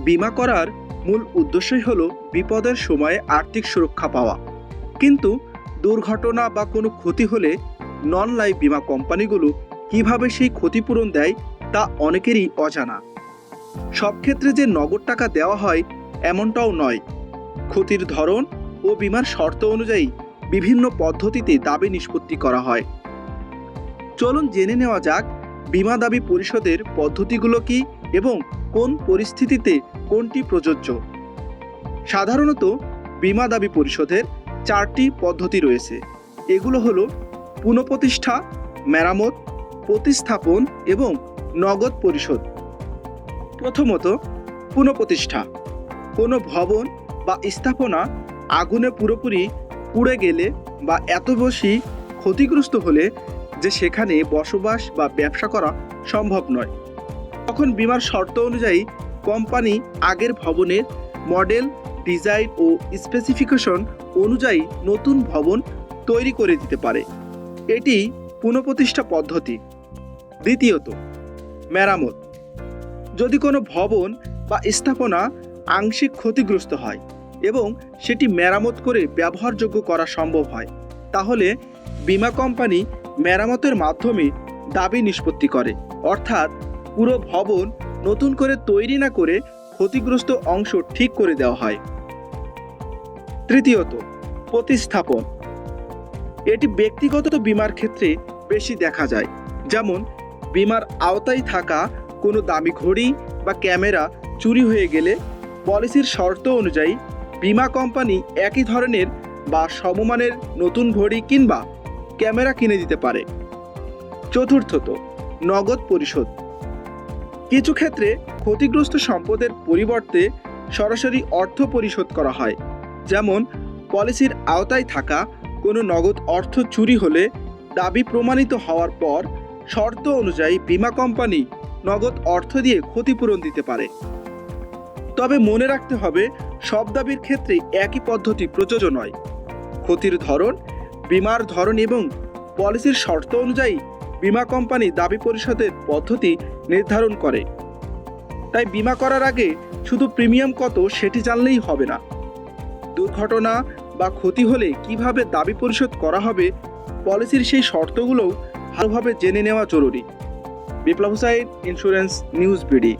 বীমা করার মূল উদ্দেশ্যই হলো বিপদের সময়ে আর্থিক সুরক্ষা পাওয়া। কিন্তু দুর্ঘটনা বা কোনো ক্ষতি হলে নন লাইফ বীমা কোম্পানিগুলো কিভাবে সেই ক্ষতিপূরণ দেয় তা অনেকেরই অজানা। সব ক্ষেত্রে যে নগদ টাকা দেওয়া হয় এমনটাও নয়। ক্ষতির ধরন ও বীমার শর্ত অনুযায়ী বিভিন্ন পদ্ধতিতে দাবি নিষ্পত্তি করা হয়। চলুন জেনে নেওয়া যাক বীমা দাবি পরিশোধের পদ্ধতিগুলো কি এবং কোন পরিস্থিতিতে কোনটি প্রযোজ্য। সাধারণত বীমা দাবি পরিশোধের 4টি পদ্ধতি রয়েছে। এগুলো হলো পুনঃপ্রতিষ্ঠা, মেরামত, প্রতিস্থাপন এবং নগদ পরিশোধ। প্রথমত, পুনঃপ্রতিষ্ঠা। কোনো ভবন বা স্থাপনা আগুনে পুরোপুরি পুড়ে গেলে বা এত বেশি ক্ষতিগ্রস্ত হলে যে সেখানে বসবাস বা ব্যবসা করা সম্ভব নয়, তখন বীমার শর্ত অনুযায়ী কোম্পানি আগের ভবনের মডেল, ডিজাইন ও স্পেসিফিকেশন অনুযায়ী নতুন ভবন তৈরি করে দিতে পারে। এটি পুনঃপ্রতিষ্ঠা পদ্ধতি। দ্বিতীয়ত, মেরামত। যদি কোনো ভবন বা স্থাপনা আংশিক ক্ষতিগ্রস্ত হয় এবং সেটি মেরামত করে ব্যবহারযোগ্য করা সম্ভব হয়, তাহলে বীমা কোম্পানি মেরামতের মাধ্যমে দাবি নিষ্পত্তি করে। অর্থাৎ পুরো ভবন নতুন করে তৈরি না করে ক্ষতিগ্রস্ত অংশ ঠিক করে দেওয়া হয়। তৃতীয়ত, প্রতিস্থাপন। এটি ব্যক্তিগত বীমার ক্ষেত্রে বেশি দেখা যায়। যেমন বীমার আওতায় থাকা কোনো দামি ঘড়ি বা ক্যামেরা চুরি হয়ে গেলে পলিসির শর্ত অনুযায়ী বীমা কোম্পানি একই ধরনের বা সমমানের নতুন ঘড়ি কিংবা ক্যামেরা কিনে দিতে পারে। চতুর্থত, নগদ পরিশোধ। কিছু ক্ষেত্রে ক্ষতিগ্রস্ত সম্পদের পরিবর্তে সরাসরি অর্থ পরিশোধ করা হয়। যেমন পলিসির আওতায় থাকা কোনো নগদ অর্থ চুরি হলে দাবি প্রমাণিত হওয়ার পর শর্ত অনুযায়ী বীমা কোম্পানি নগদ অর্থ দিয়ে ক্ষতিপূরণ দিতে পারে। তবে মনে রাখতে হবে, সব দাবির ক্ষেত্রে একই পদ্ধতি প্রযোজ্য নয়। ক্ষতির ধরন, বীমার ধরন এবং পলিসির শর্ত অনুযায়ী বীমা কোম্পানি দাবি পরিশোধের পদ্ধতি নির্ধারণ করে। তাই বীমা করার আগে শুধু প্রিমিয়াম কত সেটি জানলেই হবে না। দুর্ঘটনা বা ক্ষতি হলে কিভাবে দাবি পরিশোধ করা হবে, পলিসির সেই শর্তগুলোও ভালোভাবে জেনে নেওয়া জরুরি। বিপ্লব হুসাইন, ইন্স্যুরেন্স নিউজ বিডি।